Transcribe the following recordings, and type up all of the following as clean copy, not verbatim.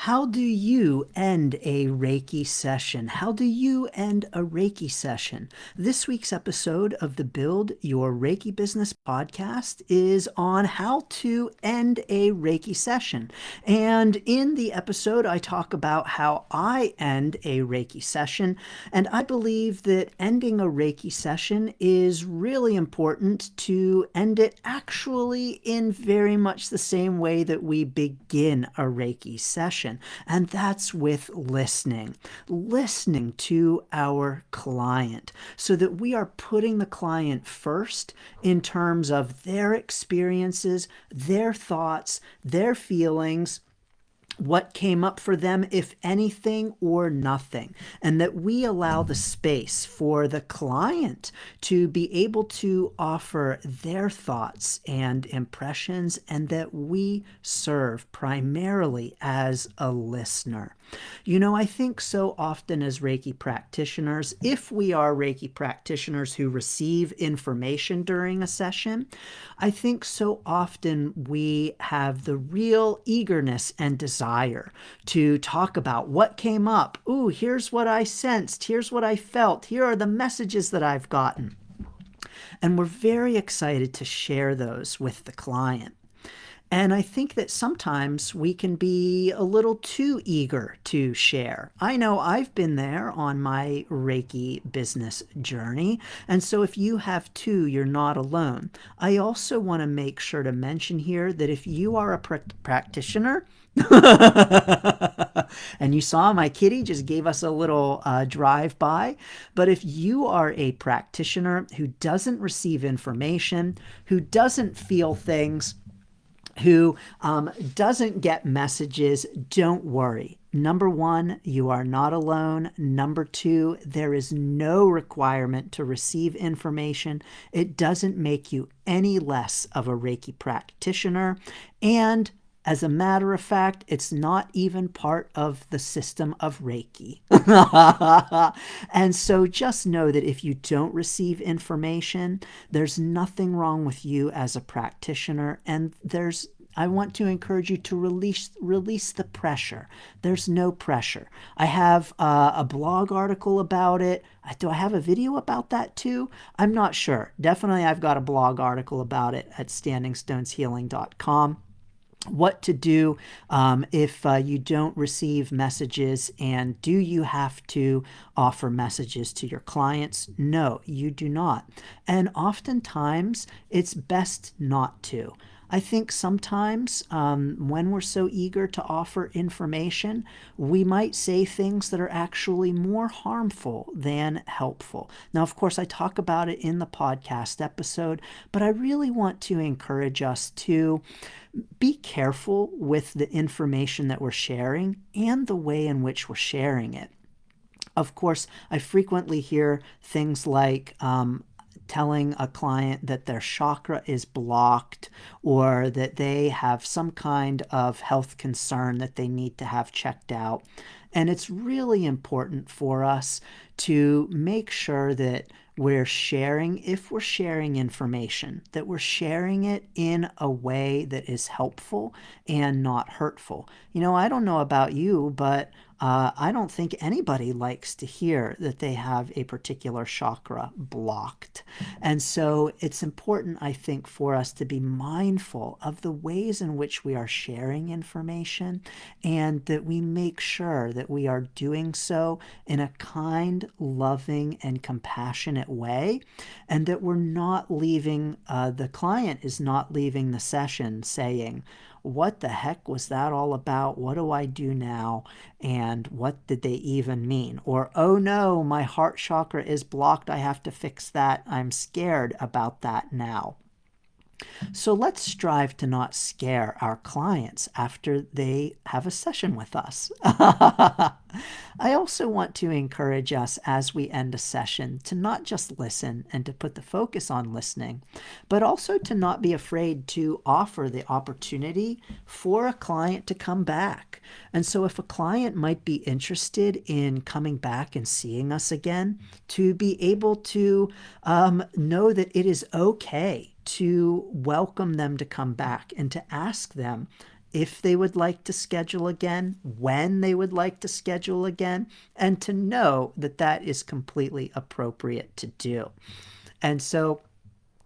How do you end a Reiki session? How do you end a Reiki session? This week's episode of the Build Your Reiki Business podcast is on how to end a Reiki session. And in the episode, I talk about how I end a Reiki session. And I believe that ending a Reiki session is really important to end it actually in very much the same way that we begin a Reiki session. And that's with listening to our client so that we are putting the client first in terms of their experiences, their thoughts, their feelings, what came up for them, if anything or nothing, and that we allow the space for the client to be able to offer their thoughts and impressions, and that we serve primarily as a listener. You know, I think so often as Reiki practitioners, if we are Reiki practitioners who receive information during a session, I think so often we have the real eagerness and desire to talk about what came up. Ooh, here's what I sensed. Here's what I felt. Here are the messages that I've gotten. And we're very excited to share those with the client. And I think that sometimes we can be a little too eager to share. I know I've been there on my Reiki business journey. And so if you have too, you're not alone. I also want to make sure to mention here that if you are a practitioner, and you saw my kitty just gave us a little drive by. But if you are a practitioner who doesn't receive information, who doesn't feel things, who doesn't get messages, don't worry. Number one, you are not alone. Number two, there is no requirement to receive information. It doesn't make you any less of a Reiki practitioner. And as a matter of fact, it's not even part of the system of Reiki. And so just know that if you don't receive information, there's nothing wrong with you as a practitioner. And I want to encourage you to release the pressure. There's no pressure. I have a blog article about it. Do I have a video about that too? I'm not sure. Definitely I've got a blog article about it at standingstoneshealing.com. What to do if you don't receive messages, and do you have to offer messages to your clients? No, you do not. And oftentimes it's best not to. I think sometimes when we're so eager to offer information, we might say things that are actually more harmful than helpful. Now, of course, I talk about it in the podcast episode, but I really want to encourage us to be careful with the information that we're sharing and the way in which we're sharing it. Of course, I frequently hear things like telling a client that their chakra is blocked or that they have some kind of health concern that they need to have checked out. And it's really important for us to make sure that we're sharing, if we're sharing information, that we're sharing it in a way that is helpful and not hurtful. You know, I don't know about you, but I don't think anybody likes to hear that they have a particular chakra blocked. And so it's important, I think, for us to be mindful of the ways in which we are sharing information, and that we make sure that we are doing so in a kind, loving, and compassionate way, and that we're not leaving, the client is not leaving the session saying, what the heck was that all about? What do I do now? And what did they even mean? Or, oh no, my heart chakra is blocked. I have to fix that. I'm scared about that now. So let's strive to not scare our clients after they have a session with us. I also want to encourage us as we end a session to not just listen and to put the focus on listening, but also to not be afraid to offer the opportunity for a client to come back. And so if a client might be interested in coming back and seeing us again, to be able to know that it is okay to welcome them to come back and to ask them, if they would like to schedule again, when they would like to schedule again, and to know that that is completely appropriate to do. And so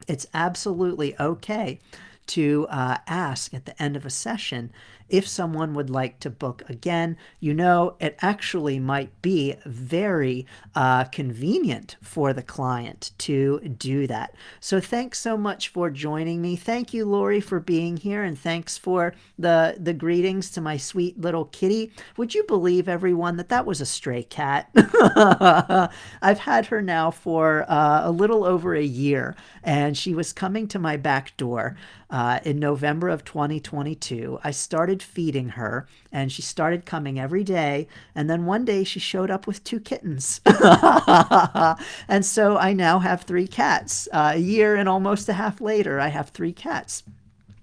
it's absolutely okay to ask at the end of a session if someone would like to book again. You know, it actually might be very convenient for the client to do that. So thanks so much for joining me. Thank you, Lori, for being here, and thanks for the greetings to my sweet little kitty. Would you believe, everyone, that that was a stray cat? I've had her now for a little over a year, and she was coming to my back door in November of 2022. I started feeding her, and she started coming every day. And then one day she showed up with 2 kittens. And so I now have 3 cats. A year and almost a half later, I have 3 cats.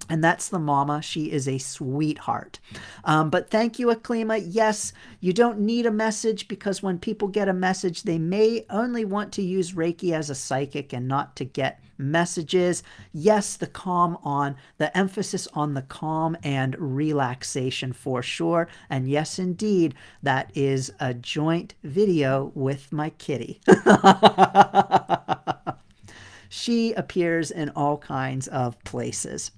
And that's the mama. She is a sweetheart. But thank you, Aklima. Yes, you don't need a message, because when people get a message, they may only want to use Reiki as a psychic and not to get messages. Yes, the emphasis on the calm and relaxation for sure. And yes, indeed, that is a joint video with my kitty. She appears in all kinds of places.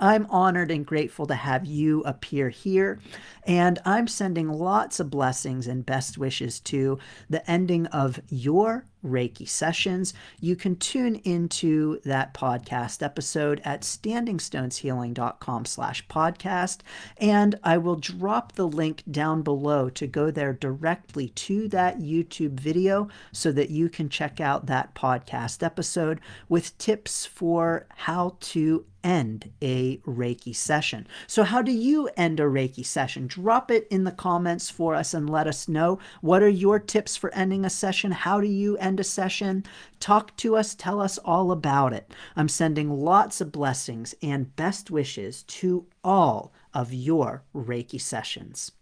I'm honored and grateful to have you appear here, and I'm sending lots of blessings and best wishes to the ending of your Reiki sessions. You can tune into that podcast episode at standingstoneshealing.com/podcast, and I will drop the link down below to go there directly to that YouTube video so that you can check out that podcast episode with tips for how to end a Reiki session. So how do you end a Reiki session? Drop it in the comments for us and let us know. What are your tips for ending a session? How do you end a session? Talk to us. Tell us all about it. I'm sending lots of blessings and best wishes to all of your Reiki sessions.